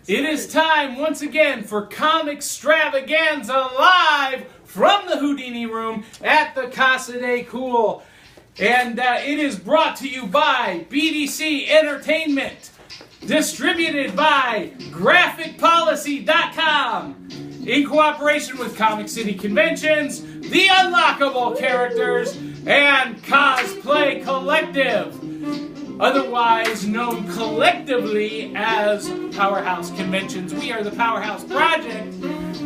It is time once again for Comixstravaganza live from the Houdini room at the Casa de Cool. And it is brought to you by BDC Entertainment, distributed by GraphicPolicy.com, in cooperation with Comic City Conventions, the Unlockable characters, and Cosplay Collective, otherwise known collectively as Powerhouse Conventions. We are the Powerhouse Project,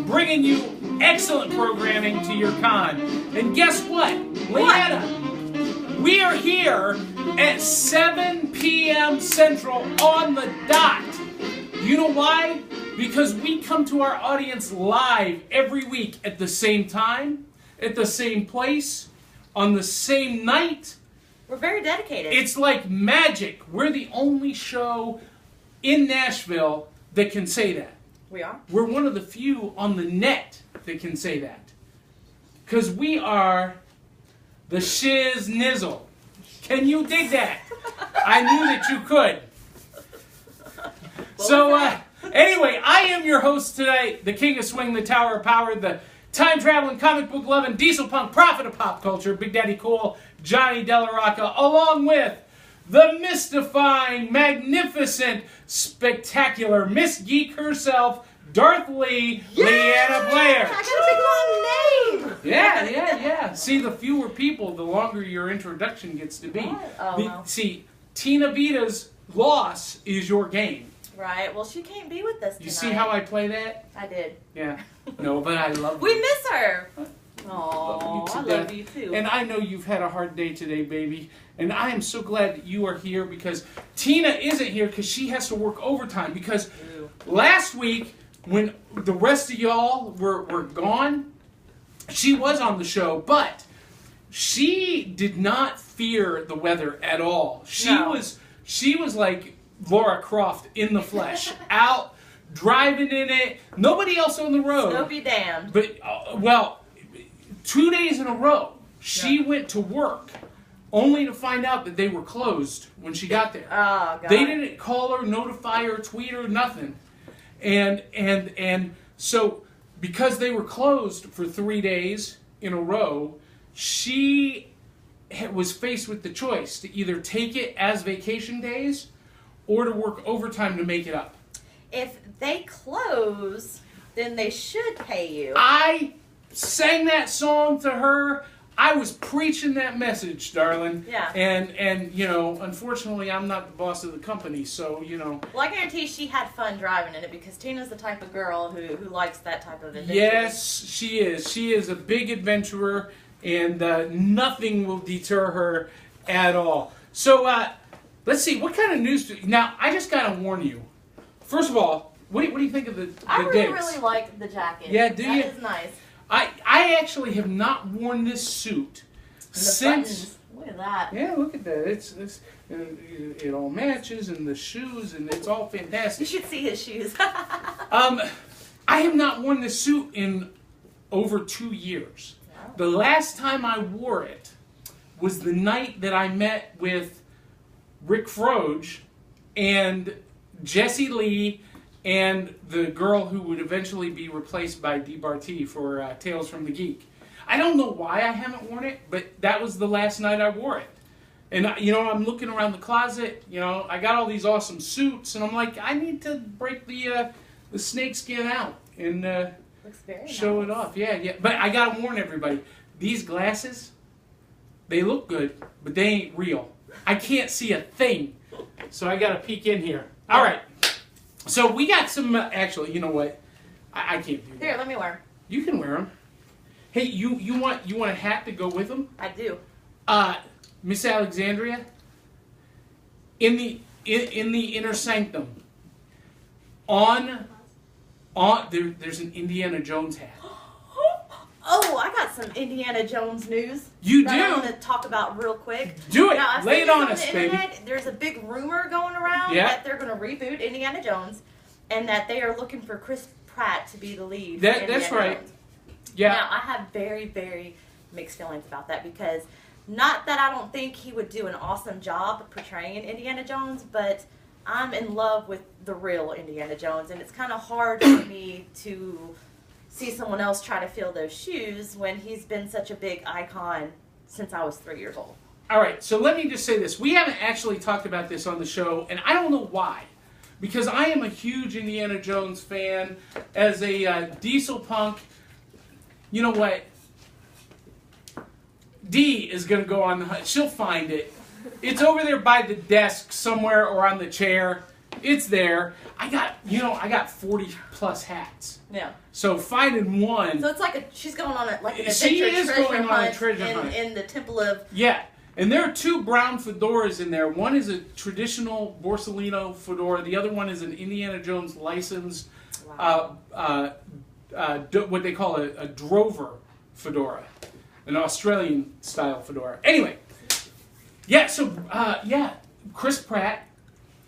bringing you excellent programming to your con. And guess what? Leanna, we are here at 7 p.m. Central on the dot. You know why? Because we come to our audience live every week at the same time, at the same place, on the same night. We're very dedicated. It's like magic. We're the only show in Nashville that can say that. We are? We're one of the few on the net that can say that. Because we are the shiz nizzle. Can you dig that? I knew that you could. So, anyway, I am your host tonight, the King of Swing, the Tower of Power, the time-traveling, comic book loving, diesel punk prophet of pop culture, Big Daddy Cool, Johnny Della Rocca, along with the mystifying, magnificent, spectacular Miss Geek herself, Darth Lee, Leanna Blair. I got a big long name. Yeah. See, the fewer people, the longer your introduction gets to be. No. See, Tina Vita's loss is your game. Right. Well, she can't be with us tonight. You see how I play that? I did. Yeah. No, but I love We you. miss her. Love you to I death. love you too. And I know you've had a hard day today, baby. And I am so glad that you are here because Tina isn't here because she has to work overtime. Because last week, when the rest of y'all were gone, she was on the show, but she did not fear the weather at all. She was like Laura Croft in the flesh, out driving in it. Nobody else on the road. So be damned. But, 2 days in a row, she went to work only to find out that they were closed when she got there. Oh, God. They didn't call her, notify her, tweet her, nothing. And so because they were closed for 3 days in a row, she was faced with the choice to either take it as vacation days or to work overtime to make it up. If they close, then they should pay you. I sang that song to her. I was preaching that message, darling. Yeah. And you know, unfortunately, I'm not the boss of the company, so, you know. Well, I guarantee she had fun driving in it because Tina's the type of girl who likes that type of adventure. Yes, she is. She is a big adventurer, and nothing will deter her at all. So, let's see, what kind of news now, I just got to warn you. First of all, what do you think of the I digs? really like the jacket. Yeah, do you? That is nice. I actually have not worn this suit since. Buttons. Look at that. Yeah, look at that. It all matches, and the shoes, and it's all You fantastic. should see his shoes. I have not worn this suit in over 2 years. Wow. The last time I wore it was the night that I met with Rick Froge and Jesse Lee and the girl who would eventually be replaced by Dee Barty for Tales from the Geek. I don't know why I haven't worn it, but that was the last night I wore it. And, you know, I'm looking around the closet, you know, I got all these awesome suits, and I'm like, I need to break the snakeskin out and Looks very show nice. it off. Yeah. But I got to warn everybody, these glasses, they look good, but they ain't real. I can't see a thing, so I got to peek in here. All right. So we got some, actually, you know what? I can't do that. Here, let me wear 'em. You can wear them. Hey, you want a hat to go with them? I do. Miss Alexandria, in the inner sanctum, there's an Indiana Jones hat. Oh, I got some Indiana Jones news. You that do? I'm going to talk about real quick. Do it. Now, I've Lay seen it this on the us, baby. internet. There's a big rumor going around that they're going to reboot Indiana Jones, and that they are looking for Chris Pratt to be the lead. That's Indiana right. Jones. Yeah. Now, I have very, very mixed feelings about that because not that I don't think he would do an awesome job portraying Indiana Jones, but I'm in love with the real Indiana Jones, and it's kind of hard for me to see someone else try to fill those shoes when he's been such a big icon since I was 3 years old. All right, so let me just say this. We haven't actually talked about this on the show, and I don't know why. Because I am a huge Indiana Jones fan. As a diesel punk, you know what? Dee is going to go on the hunt. She'll find it. It's over there by the desk somewhere or on the chair. It's there. I got 40 plus hats. Yeah. So finding one. So it's like she's going on an adventure she is going on a treasure hunt in the Temple of. Yeah. And there are 2 brown fedoras in there. One is a traditional Borsellino fedora. The other one is an Indiana Jones licensed, Wow. What they call a drover fedora, an Australian-style fedora. Anyway, yeah. So Chris Pratt.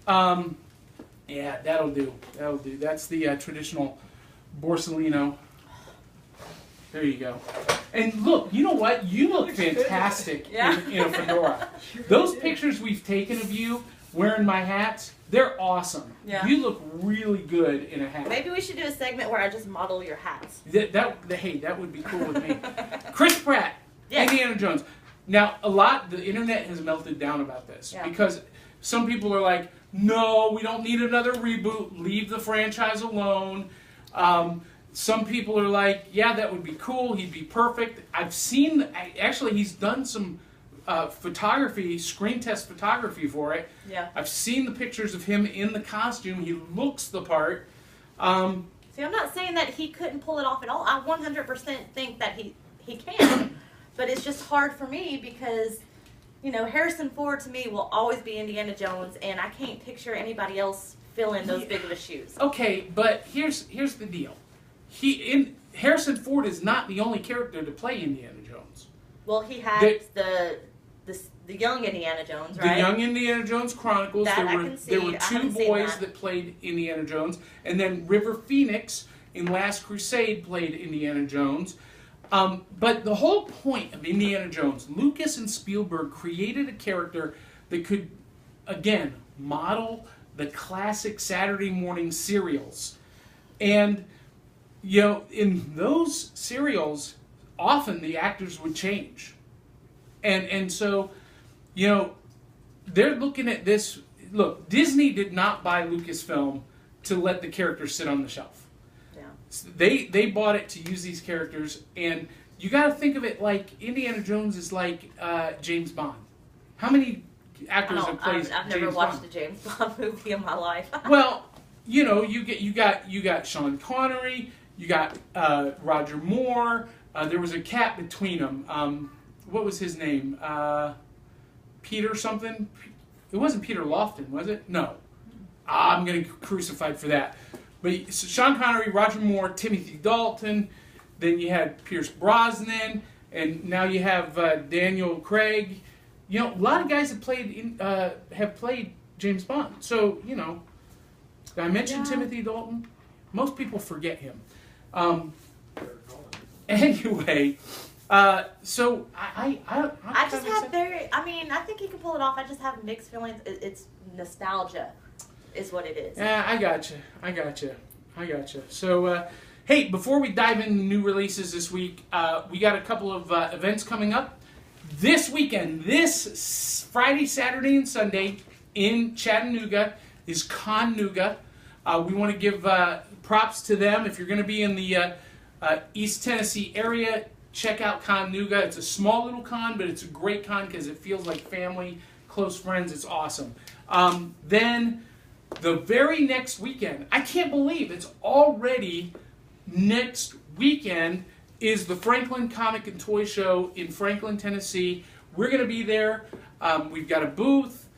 Yeah, that'll do. That'll do. That's the traditional Borsellino. There you go. And look, you know what? You look fantastic in a fedora. Those pictures we've taken of you wearing my hats, they're awesome. Yeah. You look really good in a hat. Maybe we should do a segment where I just model your hats. Hey, that would be cool with me. Chris Pratt, Yes. Indiana Jones. Now, the internet has melted down about this because some people are like, no, we don't need another reboot. Leave the franchise alone. Some people are like, yeah, that would be cool. He'd be perfect. I've seen, actually, he's done some screen test photography for it. Yeah. I've seen the pictures of him in the costume. He looks the part. See, I'm not saying that he couldn't pull it off at all. I 100% think that he can. But it's just hard for me because, Harrison Ford to me will always be Indiana Jones, and I can't picture anybody else filling those big of a shoes. Okay, but here's the deal. Harrison Ford is not the only character to play Indiana Jones. Well, he had the young Indiana Jones, right? The Young Indiana Jones Chronicles. That There were 2 boys that played Indiana Jones, and then River Phoenix in Last Crusade played Indiana Jones. But the whole point of Indiana Jones, Lucas and Spielberg created a character that could, again, model the classic Saturday morning serials. And in those serials, often the actors would change. And so, they're looking at this. Look, Disney did not buy Lucasfilm to let the characters sit on the shelf. Yeah. They bought it to use these characters, and you got to think of it like Indiana Jones is like James Bond. How many actors have played James Bond? I've never watched a James Bond movie in my life. Well, you got Sean Connery. You got Roger Moore. There was a cat between them. What was his name? Peter something? It wasn't Peter Lofton, was it? No. I'm going to get crucified for that. But Sean Connery, Roger Moore, Timothy Dalton. Then you had Pierce Brosnan. And now you have Daniel Craig. A lot of guys have played James Bond. So, I mentioned Timothy Dalton. Most people forget him. Anyway, so I think he can pull it off. I just have mixed feelings. It's nostalgia, is what it is. Yeah, I gotcha. So, hey, before we dive into new releases this week, we got a couple of events coming up this weekend. This Friday, Saturday, and Sunday in Chattanooga is Con-Nooga. We want to give props to them. If you're going to be in the East Tennessee area, check out Con-Nooga. It's a small little con, but it's a great con because it feels like family, close friends. It's awesome. Then the very next weekend, I can't believe it's already next weekend, is the Franklin Comic and Toy Show in Franklin, Tennessee. We're going to be there. We've got a booth,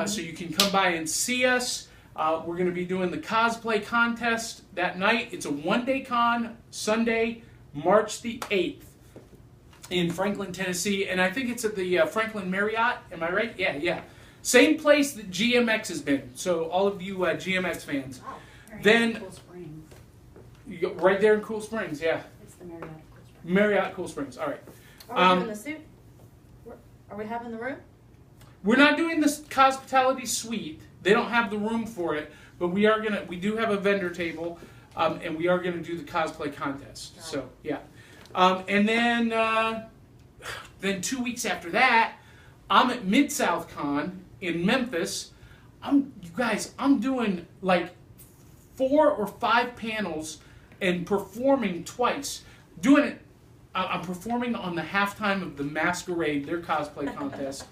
so you can come by and see us. We're going to be doing the cosplay contest that night. It's a one-day con, Sunday, March the 8th in Franklin, Tennessee. And I think it's at the Franklin Marriott. Am I right? Yeah. Same place that GMX has been. So all of you GMX fans. Wow. Then, Cool Springs. You go right there in Cool Springs, yeah. It's the Marriott Cool Springs. Marriott Cool Springs, all right. Are we doing the suit? Are we having the room? We're not doing this hospitality suite They don't have the room for it, but we do have a vendor table, and we are gonna do the cosplay contest. So yeah, and then 2 weeks after that, I'm at Mid-South Con in Memphis. You guys, I'm doing like 4 or 5 panels and performing twice. I'm performing on the halftime of the Masquerade, their cosplay contest,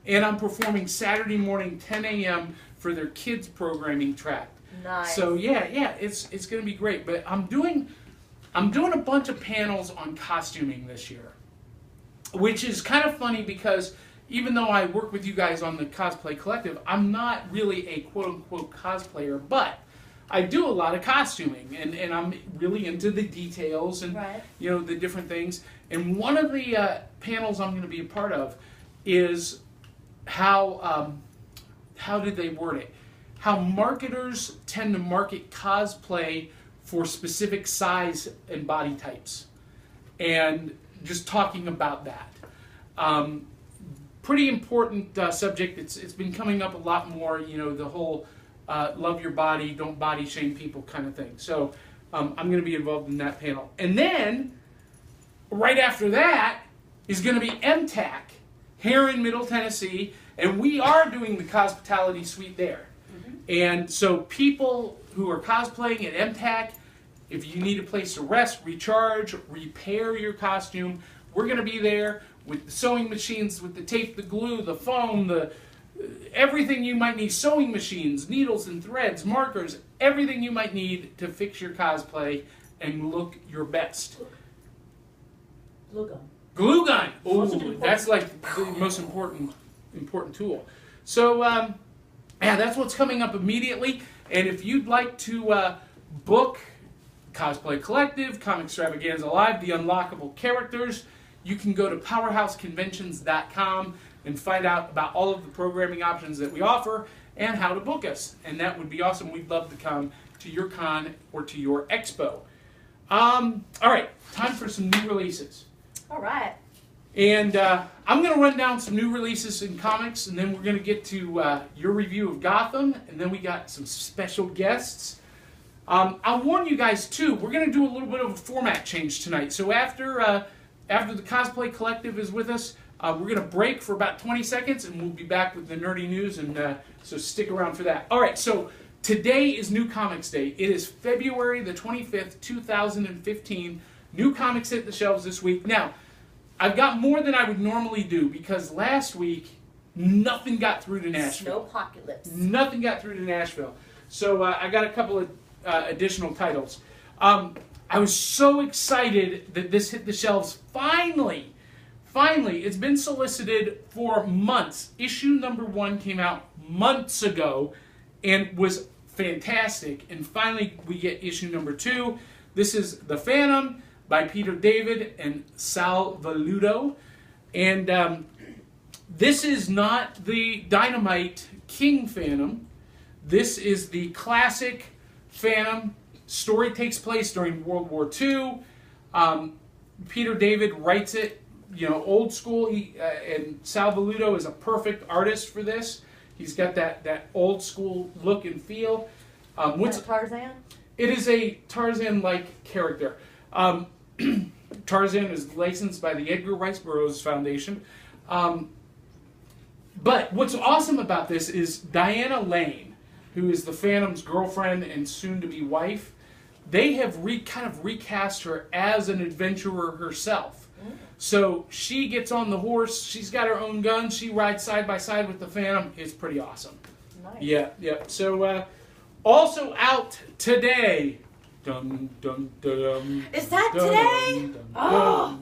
and I'm performing Saturday morning 10 a.m. for their kids programming track. Nice. So yeah, it's gonna be great. But I'm doing a bunch of panels on costuming this year, which is kind of funny because even though I work with you guys on the Cosplay Collective, I'm not really a quote-unquote cosplayer, but I do a lot of costuming, and I'm really into the details and you know, the different things. And one of the panels I'm going to be a part of is how did they word it? How marketers tend to market cosplay for specific size and body types, and just talking about that. Pretty important subject. It's been coming up a lot more. You know, the whole love your body, don't body shame people kind of thing. So I'm going to be involved in that panel. And then right after that is going to be MTAC here in Middle Tennessee, and we are doing the Cospitality Suite there. And so people who are cosplaying at MTAC, if you need a place to rest, recharge, repair your costume, we're going to be there with the sewing machines, with the tape, the glue, the foam, everything you might need, sewing machines, needles and threads, markers, everything you might need to fix your cosplay and look your best. Glue gun. Glue gun! Oh, that's like the most important tool. So, yeah, that's what's coming up immediately. And if you'd like to book Cosplay Collective, Comixstravaganza Live, the Unlockable characters, you can go to powerhouseconventions.com and find out about all of the programming options that we offer and how to book us. And that would be awesome. We'd love to come to your con or to your expo. All right, time for some new releases. All right. And I'm going to run down some new releases in comics, and then we're going to get to your review of Gotham, and then we got some special guests. I'll warn you guys, too, we're going to do a little bit of a format change tonight. So after the Cosplay Collective is with us, we're going to break for about 20 seconds, and we'll be back with the nerdy news, and so stick around for that. All right, so today is New Comics Day. It is February the 25th, 2015. New comics hit the shelves this week. Now, I've got more than I would normally do because last week, nothing got through to Nashville. Snowpocalypse. Nothing got through to Nashville. So I got a couple of additional titles. I was so excited that this hit the shelves finally. Finally, it's been solicited for months. Issue number 1 came out months ago and was fantastic. And finally, we get issue number 2. This is The Phantom by Peter David and Sal Velluto. And this is not the Dynamite King Phantom. This is the classic Phantom. Story takes place during World War II. Peter David writes it, you know, old school. And Sal Velluto is a perfect artist for this. He's got that old school look and feel. What's Tarzan? It is a Tarzan-like character. Tarzan is licensed by the Edgar Rice Burroughs Foundation. But what's awesome about this is Diana Lane, who is the Phantom's girlfriend and soon-to-be wife. They have kind of recast her as an adventurer herself. So she gets on the horse, she's got her own gun, she rides side by side with the Phantom. It's pretty awesome. Nice. Yeah. So, also out today. Dun, dun, dun, Is that dun, today? Dun, Oh.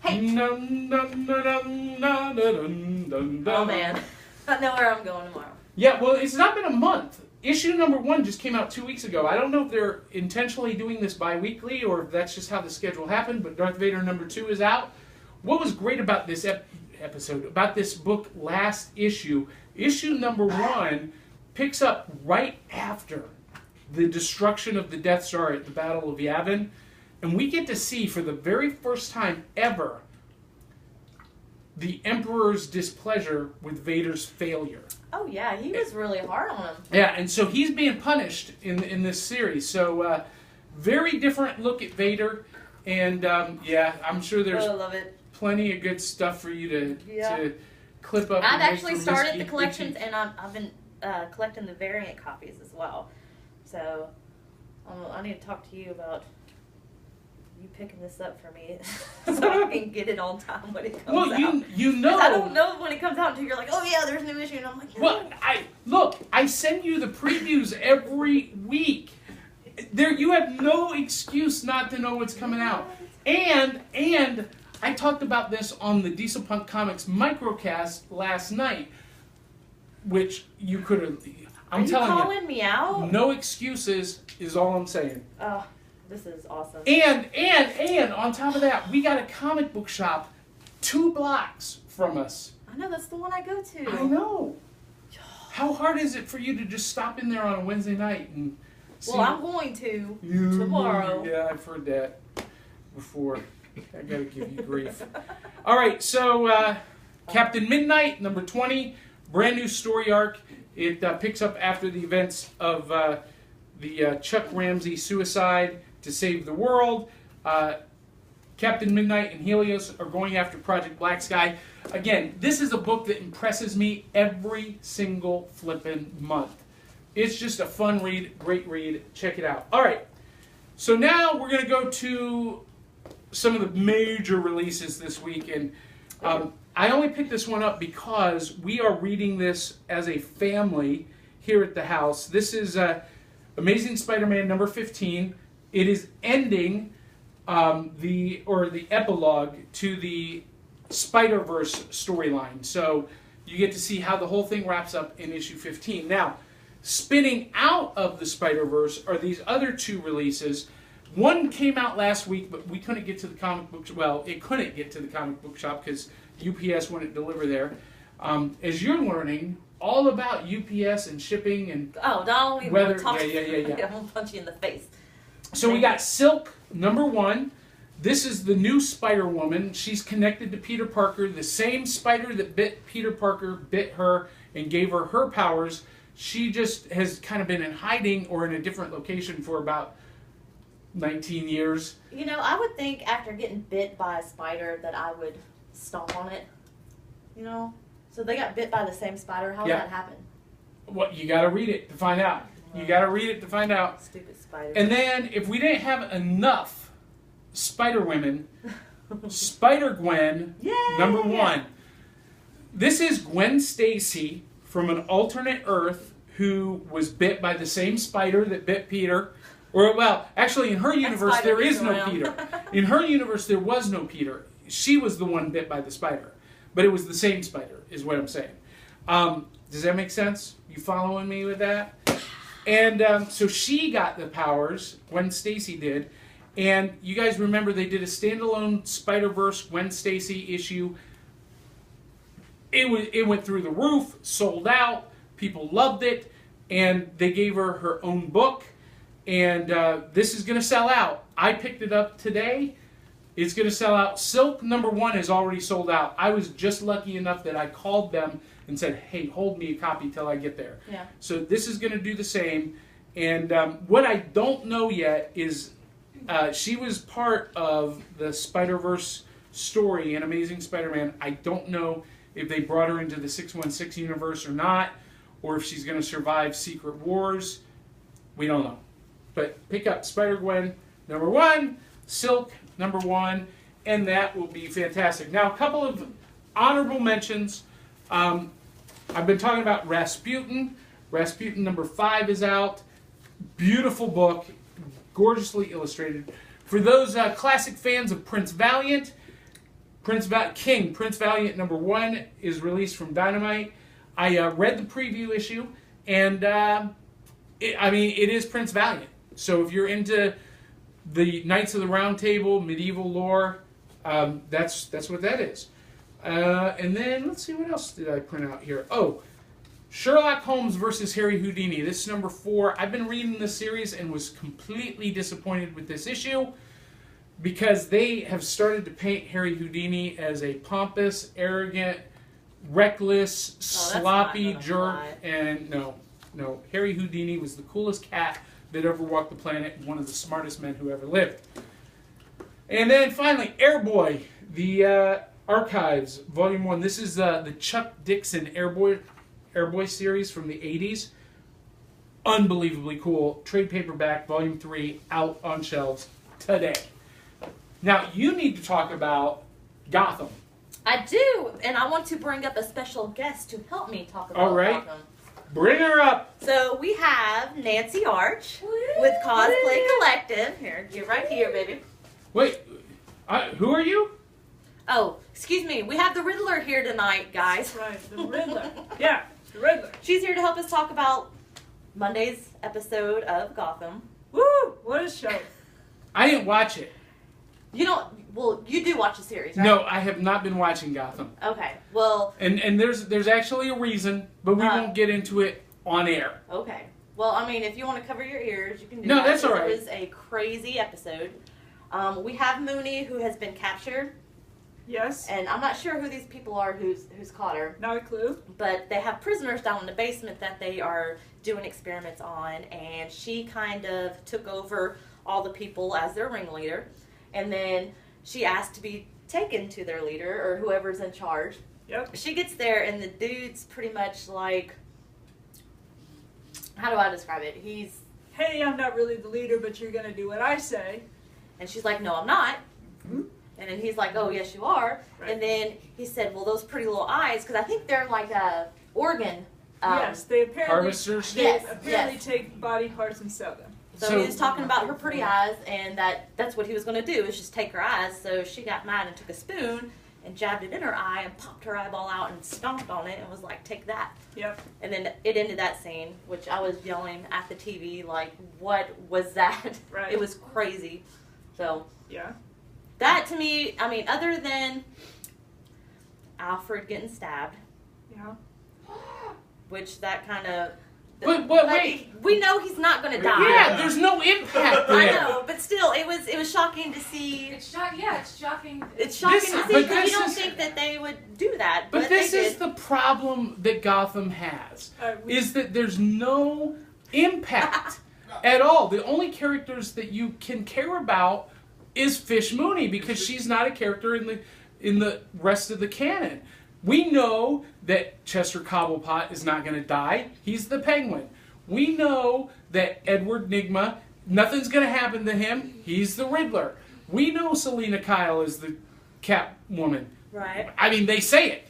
Hey. Dun, dun, dun, dun, dun, dun, dun, dun. Oh man, I know where I'm going tomorrow. Yeah, well, it's not been a month. Issue number 1 just came out 2 weeks ago. I don't know if they're intentionally doing this bi-weekly or if that's just how the schedule happened, but Darth Vader number 2 is out. What was great about this episode, about this book last issue number 1 picks up right after the destruction of the Death Star at the Battle of Yavin, and we get to see for the very first time ever the Emperor's displeasure with Vader's failure. Oh yeah, he was really hard on him. Yeah, and so he's being punished in this series. So very different look at Vader, and yeah, I'm sure there's plenty of good stuff for you to clip up. I've actually started the collections, and I've been collecting the variant copies as well. So I need to talk to you about you picking this up for me so I can get it on time when it comes out. Well, you know, I don't know when it comes out until you're like, oh yeah, there's a new issue, and I'm like, yeah. Well, I send you the previews every week. You have no excuse not to know what's coming out. And I talked about this on the Diesel Punk Comics microcast last night, which you could have. I'm telling you, calling me out? No excuses is all I'm saying. Oh, this is awesome. And on top of that, we got a comic book shop 2 blocks from us. I know, that's the one I go to. I know. How hard is it for you to just stop in there on a Wednesday night and see? Well, I'm going to tomorrow. Yeah, I've heard that before. I gotta give you grief. All right, so Captain Midnight, number 20, brand new story arc. It picks up after the events of the Chuck Ramsey suicide to save the world. Captain Midnight and Helios are going after Project Black Sky. Again, this is a book that impresses me every single flippin' month. It's just a fun read, great read. Check it out. All right, so now we're going to go to some of the major releases this week. And I only picked this one up because we are reading this as a family here at the house. This is Amazing Spider-Man number 15. It is ending the epilogue to the Spider-Verse storyline. So you get to see how the whole thing wraps up in issue 15. Now, spinning out of the Spider-Verse are these other 2 releases. One came out last week, but we couldn't get to the comic book. Well, it couldn't get to the comic book shop because UPS wouldn't deliver there. As you're learning all about UPS and shipping and don't even weather. talk. Yeah. I'm gonna punch you in the face. So we got Silk number 1. This is the new Spider-Woman. She's connected to Peter Parker. The same spider that bit Peter Parker bit her and gave her her powers. She just has kind of been in hiding or in a different location for about 19 years. You know, I would think after getting bit by a spider that I would stomp on it. You know? So they got bit by the same spider. How did that happen? Well, you got to read it to find out. You got to read it to find out. Stupid spider. And then, if we didn't have enough Spider-Women, Spider-Gwen, number 1. This is Gwen Stacy from an alternate Earth who was bit by the same spider that bit Peter. Or, well, actually, in her universe, there is no Peter. In her universe, there was no Peter. She was the one bit by the spider. But it was the same spider, is what I'm saying. Does that make sense? You following me with that? And so she got the powers, Gwen Stacy did. And you guys remember they did a standalone Spider-Verse Gwen Stacy issue. It went through the roof, sold out. People loved it. And they gave her her own book. And this is going to sell out. I picked it up today. It's going to sell out. Silk number 1 is already sold out. I was just lucky enough that I called them and said, hey, hold me a copy till I get there. Yeah. So this is going to do the same. And what I don't know yet is she was part of the Spider-Verse story in Amazing Spider-Man. I don't know if they brought her into the 616 universe or not, or if she's going to survive Secret Wars. We don't know. But pick up Spider-Gwen number 1, Silk number 1, and that will be fantastic. Now, a couple of honorable mentions. I've been talking about Rasputin. Rasputin number 5 is out. Beautiful book, gorgeously illustrated. For those classic fans of Prince Valiant, Prince Valiant number 1 is released from Dynamite. I read the preview issue, and it is Prince Valiant. So if you're into the Knights of the Round Table, medieval lore, that's what that is. And then, let's see, what else did I print out here? Oh, Sherlock Holmes versus Harry Houdini. This is number 4. I've been reading this series and was completely disappointed with this issue. because they have started to paint Harry Houdini as a pompous, arrogant, reckless, sloppy jerk. And no, Harry Houdini was the coolest cat that ever walked the planet and one of the smartest men who ever lived. And then finally, Airboy, the Archives, Volume 1. This is the Chuck Dixon Airboy series from the 80s. Unbelievably cool. Trade paperback, Volume 3, out on shelves today. Now, you need to talk about Gotham. I do, and I want to bring up a special guest to help me talk about Gotham. Bring her up. So we have Nancy Arch with Cosplay Collective. Here, get right here, baby. Wait, who are you? Oh, excuse me. We have the Riddler here tonight, guys. Right, the Riddler. Yeah, the Riddler. She's here to help us talk about Monday's episode of Gotham. Woo! What a show. I didn't watch it. You don't. Well, you do watch the series, right? No, I have not been watching Gotham. Okay. Well. And there's actually a reason, but we won't get into it on air. Okay. Well, I mean, if you want to cover your ears, you can do that. No, that's all right. It was a crazy episode. We have Mooney, who has been captured. Yes. And I'm not sure who these people are who's caught her. Not a clue. But they have prisoners down in the basement that they are doing experiments on, and she kind of took over all the people as their ringleader. And then she asked to be taken to their leader, or whoever's in charge. Yep. She gets there, and the dude's pretty much like, how do I describe it? He's, hey, I'm not really the leader, but you're going to do what I say. and she's like, no, I'm not. Mm-hmm. And then he's like, oh, yes, you are. Right. And then he said, well, those pretty little eyes, because I think they're like a organ. Yes, they apparently, Harvesters? Yes, apparently yes. take body parts and sell them. So he was talking about her pretty eyes, and that's what he was going to do, is just take her eyes. So she got mad and took a spoon and jabbed it in her eye and popped her eyeball out and stomped on it and was like, take that. Yep. And then it ended that scene, which I was yelling at the TV, like, what was that? Right. It was crazy. So Yeah. that to me, I mean, other than Alfred getting stabbed, Yeah. which that kind of... But like, wait. we know he's not going to die. Yeah, there's no impact there. I know, but still, it was shocking to see. It's shocking. Yeah, it's shocking. It's shocking This- to see but because you this don't is- think that they would do that. But this they is did. the problem that Gotham has, We- is that there's no impact at all. The only characters that you can care about is Fish Mooney, because she's not a character in the rest of the canon. We know that Chester Cobblepot is not going to die. He's the Penguin. We know that Edward Nygma, nothing's going to happen to him. He's the Riddler. We know Selena Kyle is the Catwoman. Right. I mean, they say it.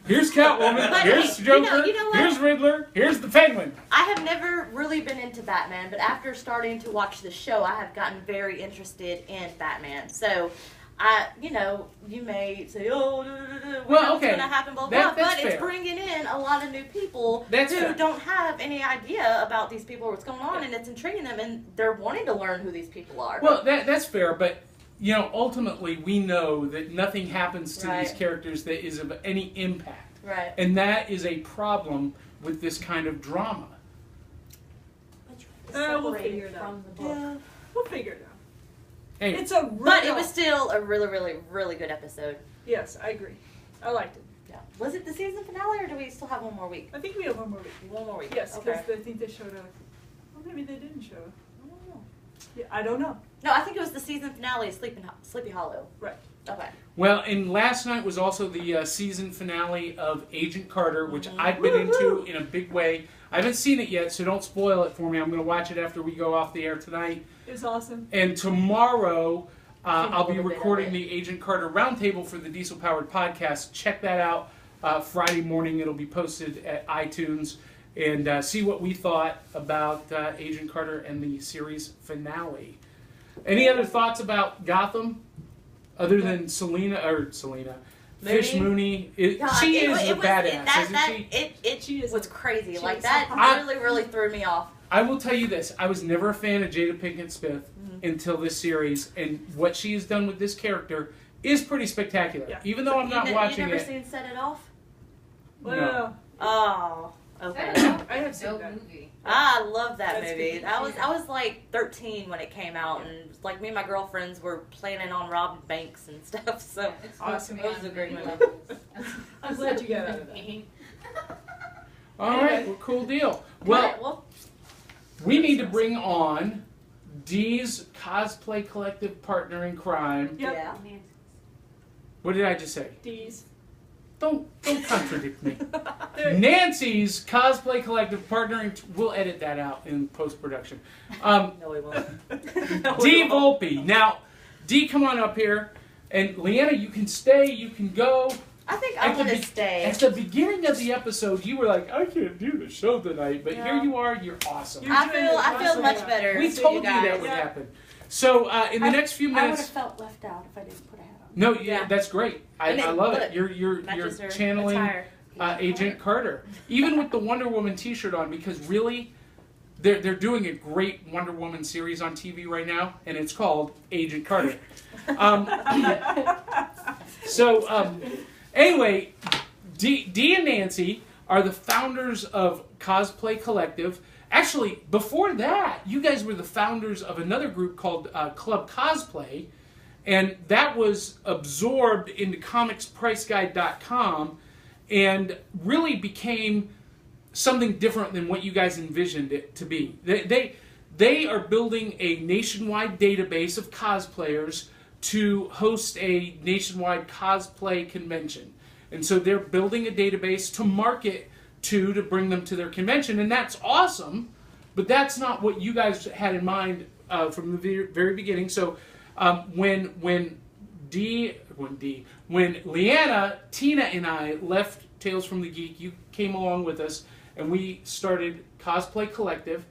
Here's Catwoman, But here's hey, Joker, you know what? here's Riddler, here's the Penguin. I have never really been into Batman, but after starting to watch the show, I have gotten very interested in Batman. So, you may say, oh, Well, what's okay. going to happen, blah, That- blah, that's but it's fair. bringing in a lot of new people That's who fair. don't have any idea about these people or what's going on, and it's intriguing them, and they're wanting to learn who these people are. Well, that's fair, but ultimately we know that nothing happens to these Right. characters that is of any impact. Right. And that is a problem with this kind of drama. We'll Separated figure it out. from the book. Yeah. We'll figure it out. Hey, It's a riddle. But it was still a really, really, really good episode. Yes, I agree. I liked it. Yeah. Was it the season finale, or do we still have one more week? I think we have one more week. One more week. Yes, because Okay. I think they showed up. Well, maybe they didn't show up. I don't know. Yeah, I don't know. No, I think it was the season finale of Sleepy Hollow. Right. Okay. well, and last night was also the season finale of Agent Carter, which Mhm. I've been Woo-hoo! into in a big way. I haven't seen it yet, so don't spoil it for me. I'm going to watch it after we go off the air tonight. It was awesome. And tomorrow, Seen a I'll be little bit of recording it. the Agent Carter Roundtable for the Diesel Powered Podcast. Check that out Friday morning. It'll be posted at iTunes. And see what we thought about Agent Carter and the series finale. Any other thoughts about Gotham? Other than Selena, Fish Mooney. God, She it is a was- badass, isn't she? She is was a- crazy. she Like is that a- really, really threw me off. I will tell you this. I was never a fan of Jada Pinkett Smith until this series. And what she has done with this character is pretty spectacular. Yeah. Even though I'm not watching You never it. seen Set It Off? Well, Oh. Okay. I have seen Dope that. movie. I love that That's movie. good. I was like 13 when it came out, and like me and my girlfriends were planning on robbing banks and stuff. So It's Awesome. supposed It was to be a great on movie. levels. I'm glad you got out of that. All right, well, cool deal. Well, we need to bring on Dee's Cosplay Collective partner in crime. Yep. Yeah. What did I just say? D's. Don't contradict me. There- Nancy's Cosplay Collective partnering. We'll edit that out in post production. No, we won't. No, Dee we won't. Volpe. Now, Dee, come on up here, and Leanna, you can stay. You can go. I think I At the want to be- stay. At the beginning of the episode, you were like, "I can't do the show tonight," but here Yeah. you are. You're awesome. You're I doing feel it awesome. much better. We See told you guys. that would Yeah. happen. So in the next few I would have minutes, felt left out if I didn't put a hat on. no, yeah, Yeah. that's great. And I love it. look, You're matches her channeling attire. Agent Carter, even with the Wonder Woman T-shirt on, because really, they're doing a great Wonder Woman series on TV right now, and it's called Agent Carter. Anyway, Dee and Nancy are the founders of Cosplay Collective. Actually, before that, you guys were the founders of another group called Club Cosplay, and that was absorbed into comicspriceguide.com and really became something different than what you guys envisioned it to be. They are building a nationwide database of cosplayers to host a nationwide cosplay convention. And so they're building a database to market to bring them to their convention, and that's awesome, but that's not what you guys had in mind from the very beginning. So when Leanna, Tina, and I left Tales from the Geek, you came along with us, and we started Cosplay Collective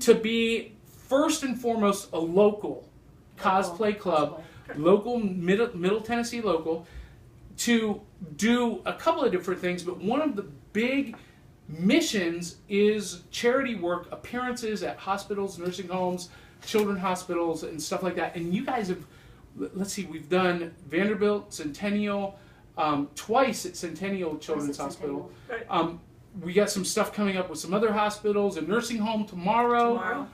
to be first and foremost a local cosplay club, local Middle Tennessee local, to do a couple of different things, but one of the big missions is charity work, appearances at hospitals, nursing homes, children's hospitals, and stuff like that. And you guys have, let's see, we've done Vanderbilt, Centennial, twice at Centennial Children's Hospital. Right. We got some stuff coming up with some other hospitals, a nursing home tomorrow.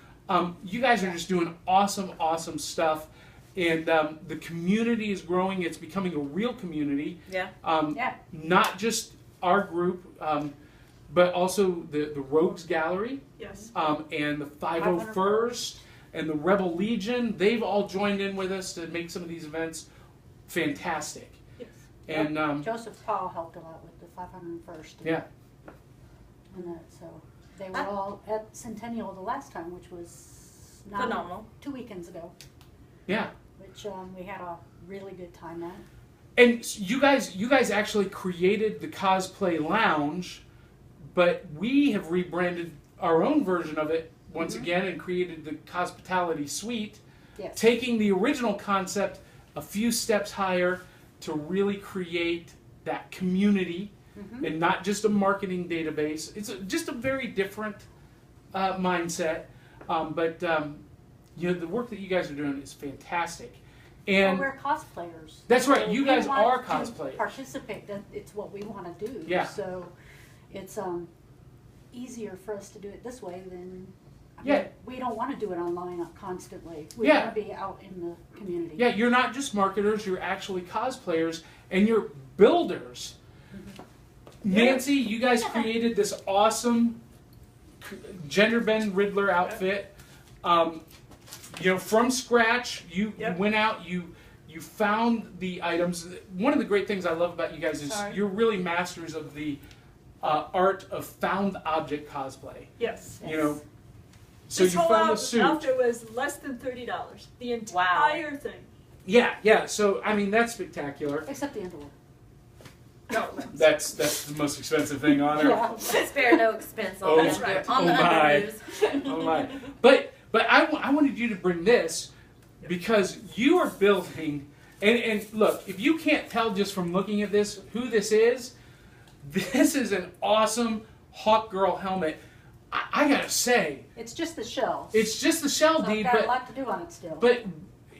You guys are just doing awesome stuff. And the community is growing. It's becoming a real community. Yeah. Yeah. Not just our group, but also the Rogues Gallery Yes. and the 501st and the Rebel Legion. They've all joined in with us to make some of these events fantastic. Yes. And Joseph Paul helped a lot with the 501st. yeah, And that, so they were all at Centennial the last time, which was Phenomenal. 2 weekends ago, yeah. which we had a really good time at. And you guys actually created the Cosplay Lounge, but we have rebranded our own version of it once again and created the Hospitality Suite, Yes. taking the original concept a few steps higher to really create that community and not just a marketing database. It's just a very different mindset, but the work that you guys are doing is fantastic. And Well, we're cosplayers. That's right, So you we guys want are to cosplayers. Participate. It's what we want to do. Yeah. So it's easier for us to do it this way than. Yeah. We don't want to do it online constantly. We Yeah. want to be out in the community. yeah, you're not just marketers, you're actually cosplayers, and you're builders. Nancy, you guys created this awesome gender bend Riddler outfit. From scratch. You Yep. went out, you found the items. One of the great things I love about you guys is Sorry. you're really masters of the art of found object cosplay. Yes. You know, so This you whole found the suit. outfit was less than $30. The entire thing. Yeah. So I mean, that's spectacular. Except the underwear. No. That's the most expensive thing on earth. Yeah. Spare no expense on Oh, the right. on the Oh, my. underoos. Oh my! But I wanted you to bring this because you are building. And look, if you can't tell just from looking at this who this is an awesome Hawk Girl helmet. I gotta say, It's just the shell. it's just the shell, So I've Dee, got a but lot to do on it still. but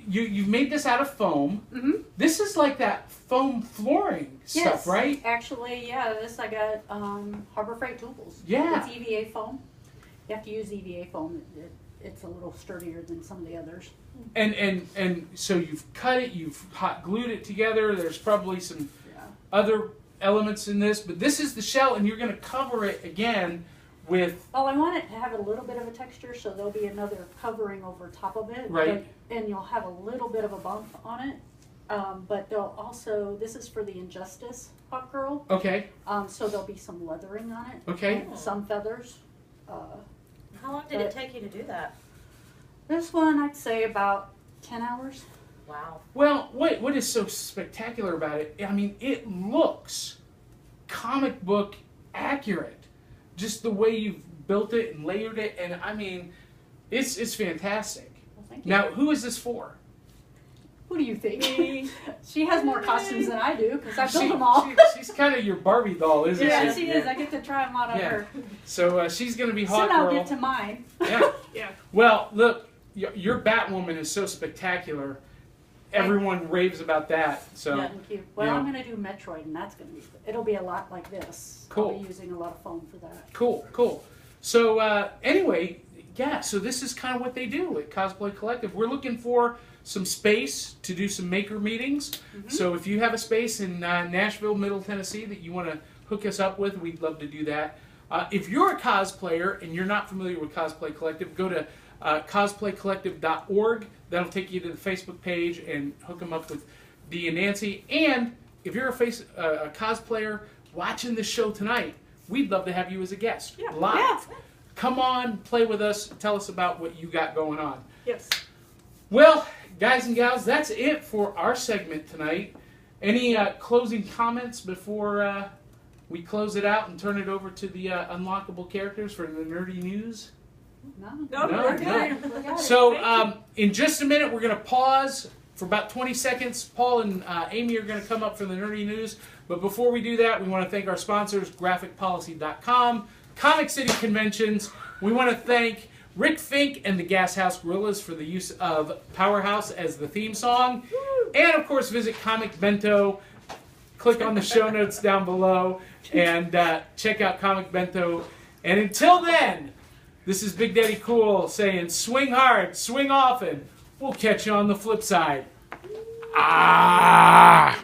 you've made this out of foam. Mm-hmm. This is like that foam flooring stuff, right? Actually, yeah, this I got Harbor Freight Tools. Yeah. It's EVA foam. You have to use EVA foam. It's a little sturdier than some of the others. And so you've cut it, you've hot glued it together. There's probably some other elements in this, but this is the shell, and you're going to cover it again with. Well, I want it to have a little bit of a texture, so there'll be another covering over top of it. Right. And you'll have a little bit of a bump on it. But they'll also, this is for the Injustice Hawk Girl. Okay. So there'll be some leathering on it. Okay. And some feathers. How long did it take you to do that? This one, I'd say about 10 hours. Wow. Well, what is so spectacular about it? I mean, it looks comic book accurate. Just the way you've built it and layered it, and I mean, it's fantastic. Well, thank you. Now, who is this for? Who do you think? She has more costumes than I do because I built She- them all. she's kind of your Barbie doll, isn't Yeah, she? she is. I get to try them out on Yeah. her. So she's going to be Hawk Soon I'll Girl. get to mine. Yeah. Yeah. Well, look, your Batwoman is so spectacular. Everyone raves about that. So Yeah. Thank you. Well, Yeah. I'm going to do Metroid, and that's going to be. It'll be a lot like this. Cool. I'll be using a lot of foam for that. cool. So anyway, yeah. So this is kind of what they do at Cosplay Collective. We're looking for some space to do some maker meetings. Mm-hmm. So if you have a space in Nashville, Middle Tennessee that you want to hook us up with, we'd love to do that. If you're a cosplayer and you're not familiar with Cosplay Collective, go to cosplaycollective.org. That'll take you to the Facebook page and hook them up with Dee and Nancy. And if you're a cosplayer watching this show tonight, we'd love to have you as a guest live. Yeah. Come on, play with us, tell us about what you got going on. Yes. Well, guys and gals, that's it for our segment tonight. Any closing comments before we close it out and turn it over to the unlockable characters for the nerdy news? No, No, we're no. good. We got it. So in just a minute, we're going to pause for about 20 seconds. Paul and Amy are going to come up for the nerdy news. But before we do that, we want to thank our sponsors, graphicpolicy.com, Comic City Conventions. We want to thank Rick Fink and the Gas House Gorillas for the use of Powerhouse as the theme song. And, of course, visit Comic Bento. Click on the show notes down below and check out Comic Bento. And until then, this is Big Daddy Cool saying, swing hard, swing often. We'll catch you on the flip side. Ah!